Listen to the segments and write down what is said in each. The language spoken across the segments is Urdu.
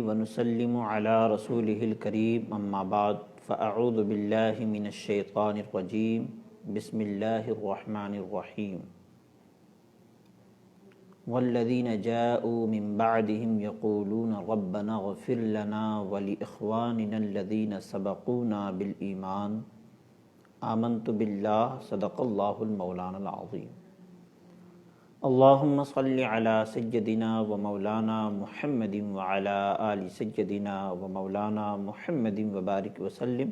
ونسلم على رسوله الكريم اما بعد فاعوذ بالله من الشيطان الرجيم بسم الله الرحمن الرحيم والذين جاءوا من بعدهم يقولون ربنا اغفر لنا ولإخواننا الذين سبقونا بالإيمان آمنت بالله صدق الله المولانا العظيم اللهم صل على سيدنا ومولانا محمد وعلى آل سيدنا ومولانا محمد وبارك وسلم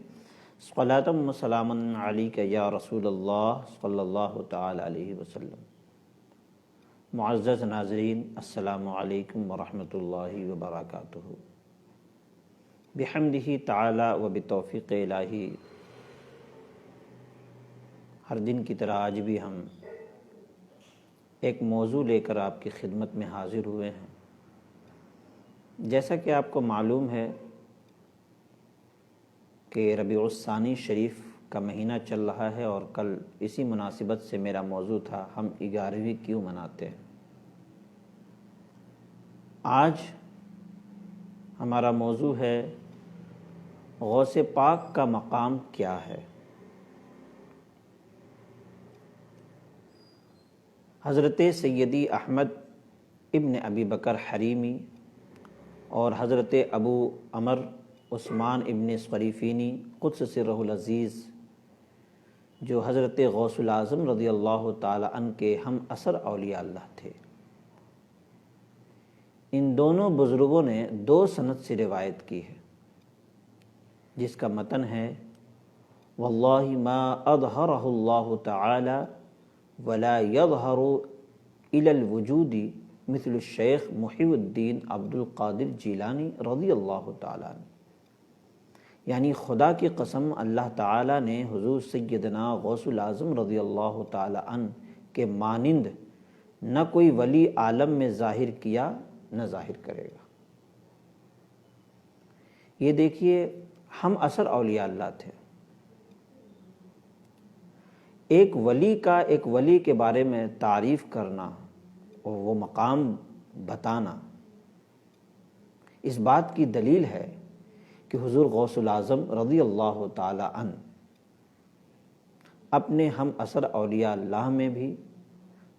صلاة وسلاما عليك يا رسول اللہ صلی اللہ تعالی علیہ وسلم۔ معزز ناظرین، السلام علیکم ورحمۃ اللہ وبرکاتہ۔ بحمدہ تعالی و بتوفیق الہی، ہر دن کی طرح آج بھی ہم ایک موضوع لے کر آپ کی خدمت میں حاضر ہوئے ہیں۔ جیسا کہ آپ کو معلوم ہے کہ ربیع الثانی شریف کا مہینہ چل رہا ہے اور کل اسی مناسبت سے میرا موضوع تھا ہم 11ویں کیوں مناتے ہیں۔ آج ہمارا موضوع ہے غوث پاک کا مقام کیا ہے۔ حضرت سیدی احمد ابن ابی بکر حریمی اور حضرت ابو عمر عثمان ابن صریفینی قدس سرہ العزیز، جو حضرت غوث الاعظم رضی اللہ تعالی عنہ کے ہم اثر اولیاء اللہ تھے، ان دونوں بزرگوں نے 2 سند سے روایت کی ہے، جس کا متن ہے واللہ ما اظہرہ اللہ تعالی ولا يظہر الی الوجود مثل الشیخ محی الدین عبد القادر جیلانی رضی اللہ تعالی عنہ۔ یعنی خدا کی قسم، اللہ تعالی نے حضور سیدنا غوث الاعظم رضی اللہ تعالی عنہ کے مانند نہ کوئی ولی عالم میں ظاہر کیا نہ ظاہر کرے گا۔ یہ دیکھیے، ہم اثر اولیاء اللہ تھے۔ ایک ولی کے بارے میں تعریف کرنا اور وہ مقام بتانا، اس بات کی دلیل ہے کہ حضور غوث الاعظم رضی اللہ تعالی عنہ اپنے ہم اثر اولیاء اللہ میں بھی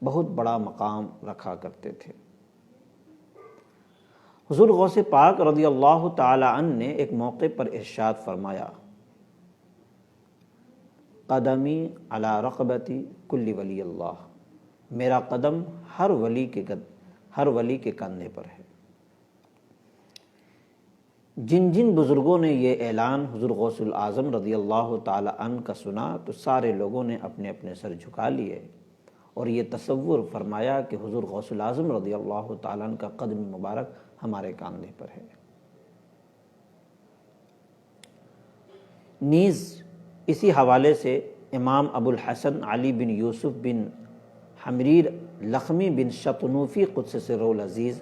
بہت بڑا مقام رکھا کرتے تھے۔ حضور غوث پاک رضی اللہ تعالی عنہ نے ایک موقع پر ارشاد فرمایا، قدمی علی رقبتی کل ولی اللہ، میرا قدم ہر ولی کے کندھے پر ہے۔ جن جن بزرگوں نے یہ اعلان حضور غوث الاعظم رضی اللہ تعالی عنہ کا سنا تو سارے لوگوں نے اپنے اپنے سر جھکا لیے اور یہ تصور فرمایا کہ حضور غوث الاعظم رضی اللہ تعالی عنہ کا قدم مبارک ہمارے کاندھے پر ہے۔ نیز اسی حوالے سے امام ابو الحسن علی بن یوسف بن حمریر لخمی بن شطنوفی قدس سرہ العزیز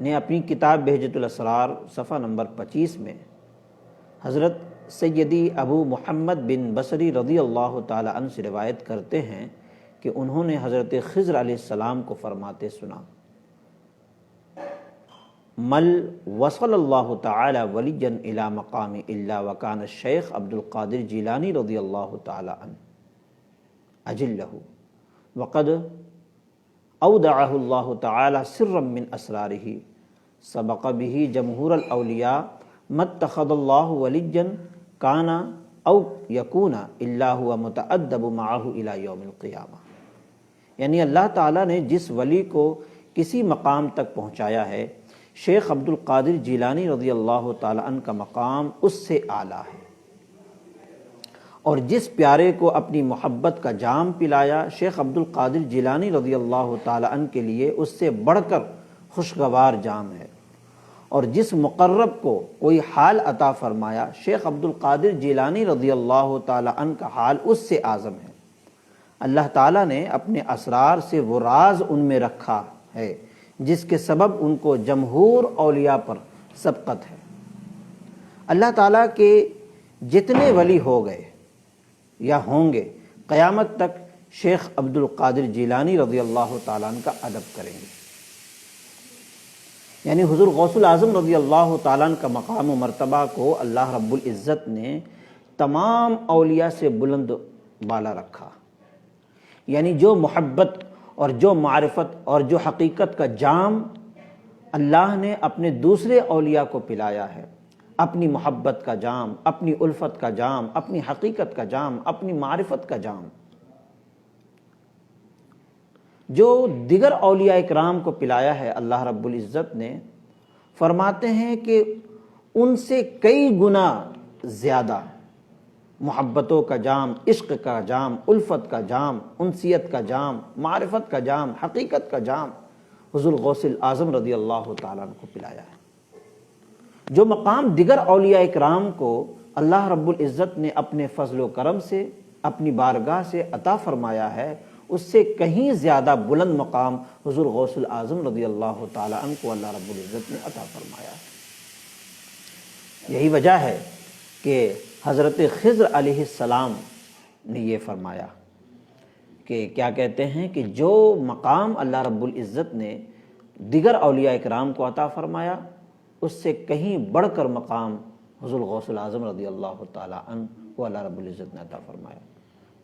نے اپنی کتاب بہجت الاسرار صفحہ نمبر 25 میں حضرت سیدی ابو محمد بن بصری رضی اللہ تعالی عنہ سے روایت کرتے ہیں کہ انہوں نے حضرت خضر علیہ السلام کو فرماتے سنا، مل وصل اللہ تعالی ولیا الی مقام الا وکان الشیخ عبد القادر جیلانی رضی اللہ تعالی عنہ اجلہ وقد اودعہ اللہ تعالی سرا من اسرارہ سبق به جمہور الاولیاء ما اتخذ اللہ ولیا کان او یکون الا هو متأدب معہ الی یوم القیامہ۔ یعنی اللہ تعالی نے جس ولی کو کسی مقام تک پہنچایا ہے، شیخ عبد القادر جیلانی رضی اللہ تعالی عنہ کا مقام اس سے اعلیٰ ہے، اور جس پیارے کو اپنی محبت کا جام پلایا، شیخ عبد القادر جیلانی رضی اللہ تعالی عنہ کے لیے اس سے بڑھ کر خوشگوار جام ہے، اور جس مقرب کو کوئی حال عطا فرمایا، شیخ عبد القادر جیلانی رضی اللہ تعالی عنہ کا حال اس سے اعظم ہے۔ اللہ تعالیٰ نے اپنے اسرار سے وہ راز ان میں رکھا ہے جس کے سبب ان کو جمہور اولیاء پر سبقت ہے۔ اللہ تعالیٰ کے جتنے ولی ہو گئے یا ہوں گے، قیامت تک شیخ عبد القادر جیلانی رضی اللہ تعالیٰ عنہ کا ادب کریں گے۔ یعنی حضور غوث الاعظم رضی اللہ تعالیٰ عنہ کا مقام و مرتبہ کو اللہ رب العزت نے تمام اولیاء سے بلند بالا رکھا۔ یعنی جو محبت اور جو معرفت اور جو حقیقت کا جام اللہ نے اپنے دوسرے اولیاء کو پلایا ہے، اپنی محبت کا جام، اپنی الفت کا جام، اپنی حقیقت کا جام، اپنی معرفت کا جام، جو دیگر اولیاء اکرام کو پلایا ہے، اللہ رب العزت نے فرماتے ہیں کہ ان سے کئی گنا زیادہ محبتوں کا جام، عشق کا جام، الفت کا جام، انسیت کا جام، معرفت کا جام، حقیقت کا جام حضور غوث الاعظم رضی اللہ تعالیٰ عنہ کو پلایا ہے۔ جو مقام دیگر اولیاء اکرام کو اللہ رب العزت نے اپنے فضل و کرم سے، اپنی بارگاہ سے عطا فرمایا ہے، اس سے کہیں زیادہ بلند مقام حضور غوث الاعظم رضی اللہ تعالیٰ عنہ کو اللہ رب العزت نے عطا فرمایا ہے۔ یہی وجہ ہے کہ حضرت خضر علیہ السلام نے یہ فرمایا کہ کیا کہتے ہیں کہ جو مقام اللہ رب العزت نے دیگر اولیاء اکرام کو عطا فرمایا، اس سے کہیں بڑھ کر مقام حضور غوث الاعظم رضی اللہ تعالیٰ عنہ کو اللہ رب العزت نے عطا فرمایا۔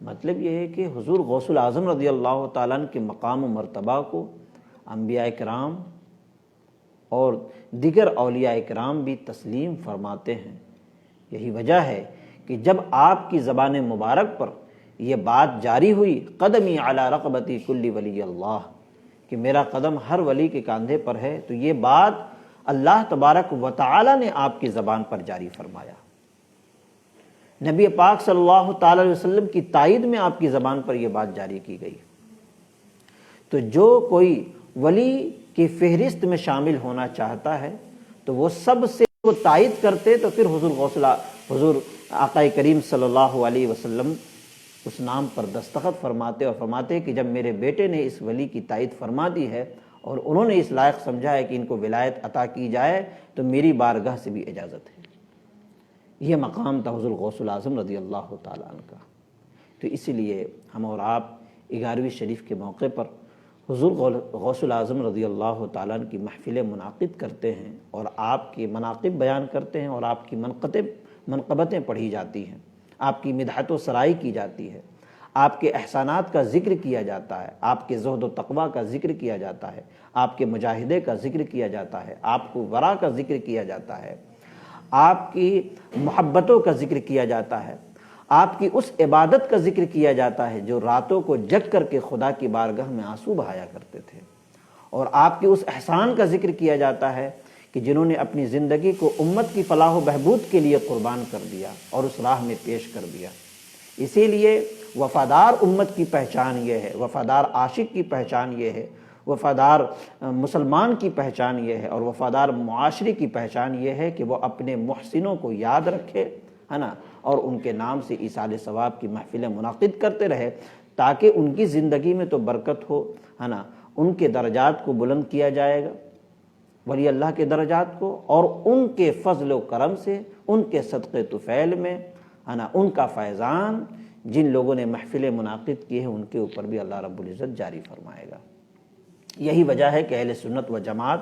مطلب یہ ہے کہ حضور غوث الاعظم رضی اللہ تعالیٰ عنہ کے مقام و مرتبہ کو انبیاء اکرام اور دیگر اولیاء اکرام بھی تسلیم فرماتے ہیں۔ یہی وجہ ہے کہ جب آپ کی زبان مبارک پر یہ بات جاری ہوئی، قدمی علی رقبتی کل ولی اللہ، کہ میرا قدم ہر ولی کے کاندھے پر ہے، تو یہ بات اللہ تبارک و تعالی نے آپ کی زبان پر جاری فرمایا۔ نبی پاک صلی اللہ تعالی علیہ وسلم کی تائید میں آپ کی زبان پر یہ بات جاری کی گئی۔ تو جو کوئی ولی کی فہرست میں شامل ہونا چاہتا ہے تو وہ سب سے وہ تائید کرتے، تو پھر حضور آقا کریم صلی اللہ علیہ وسلم اس نام پر دستخط فرماتے اور فرماتے کہ جب میرے بیٹے نے اس ولی کی تائید فرما دی ہے اور انہوں نے اس لائق سمجھا ہے کہ ان کو ولایت عطا کی جائے، تو میری بارگاہ سے بھی اجازت ہے۔ یہ مقام تھا حضور غوث الاعظم رضی اللہ تعالیٰ عنہ کا۔ تو اسی لیے ہم اور آپ 11ویں شریف کے موقع پر حضور غوث الاعظم رضی اللہ تعالیٰ عنہ کی محفلیں منعقد کرتے ہیں اور آپ کی مناقب بیان کرتے ہیں اور آپ کی منقبتیں پڑھی جاتی ہیں، آپ کی مدحت و سرائی کی جاتی ہے، آپ کے احسانات کا ذکر کیا جاتا ہے، آپ کے زہد و تقویٰ کا ذکر کیا جاتا ہے، آپ کے مجاہدے کا ذکر کیا جاتا ہے، آپ کو ورع کا ذکر کیا جاتا ہے، آپ کی محبتوں کا ذکر کیا جاتا ہے، آپ کی اس عبادت کا ذکر کیا جاتا ہے جو راتوں کو جگ کر کے خدا کی بارگاہ میں آنسو بہایا کرتے تھے، اور آپ کے اس احسان کا ذکر کیا جاتا ہے کہ جنہوں نے اپنی زندگی کو امت کی فلاح و بہبود کے لیے قربان کر دیا اور اس راہ میں پیش کر دیا۔ اسی لیے وفادار امت کی پہچان یہ ہے، وفادار عاشق کی پہچان یہ ہے، وفادار مسلمان کی پہچان یہ ہے، اور وفادار معاشرے کی پہچان یہ ہے کہ وہ اپنے محسنوں کو یاد رکھے، ہے نا، اور ان کے نام سے ایصال ثواب کی محفلیں منعقد کرتے رہے، تاکہ ان کی زندگی میں تو برکت ہو، ہے نا، ان کے درجات کو بلند کیا جائے گا، ولی اللہ کے درجات کو، اور ان کے فضل و کرم سے، ان کے صدقے طفیل میں، ہے نا، ان کا فیضان جن لوگوں نے محفلیں منعقد کی ہیں ان کے اوپر بھی اللہ رب العزت جاری فرمائے گا۔ یہی وجہ ہے کہ اہل سنت و جماعت،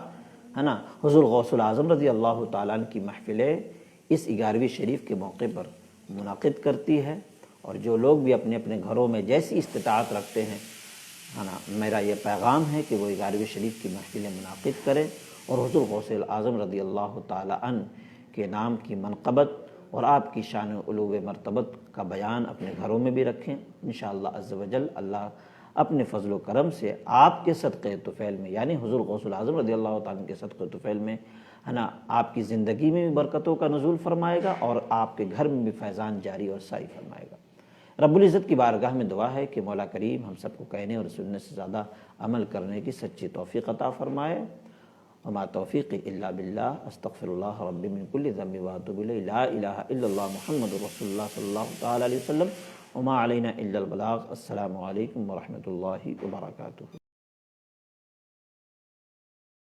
ہے نا، حضور غوث الاعظم رضی اللہ تعالیٰ عنہ کی محفلیں اس 11ویں شریف کے موقع پر منعقد کرتی ہے، اور جو لوگ بھی اپنے اپنے گھروں میں جیسی استطاعت رکھتے ہیں، ہے نا، میرا یہ پیغام ہے کہ وہ 11ویں شریف کی محفلیں منعقد کریں اور حضور غوث الاعظم رضی اللہ تعالیٰ عنہ کے نام کی منقبت اور آپ کی شان و علو مرتبت کا بیان اپنے گھروں میں بھی رکھیں۔ انشاءاللہ عز و جل اللہ اپنے فضل و کرم سے آپ کے صدقے طفیل میں، یعنی حضور غوث الاعظم رضی اللہ تعالیٰ عنہ کے صدقے طفیل میں، ہے نا، آپ کی زندگی میں بھی برکتوں کا نزول فرمائے گا اور آپ کے گھر میں بھی فیضان جاری اور ساری فرمائے گا۔ رب العزت کی بارگاہ میں دعا ہے کہ مولا کریم ہم سب کو کہنے اور سننے سے زیادہ عمل کرنے کی سچی توفیق عطا فرمائے۔ وما توفیقی الا باللہ، استغفر اللہ ربی من کل ذنب واتوب الیہ، لا الہ الا اللہ محمد رسول اللہ صلی اللہ تعالی علیہ وسلم، وما علینا الا البلاغ۔ السلام علیکم ورحمۃ اللہ وبرکاتہ۔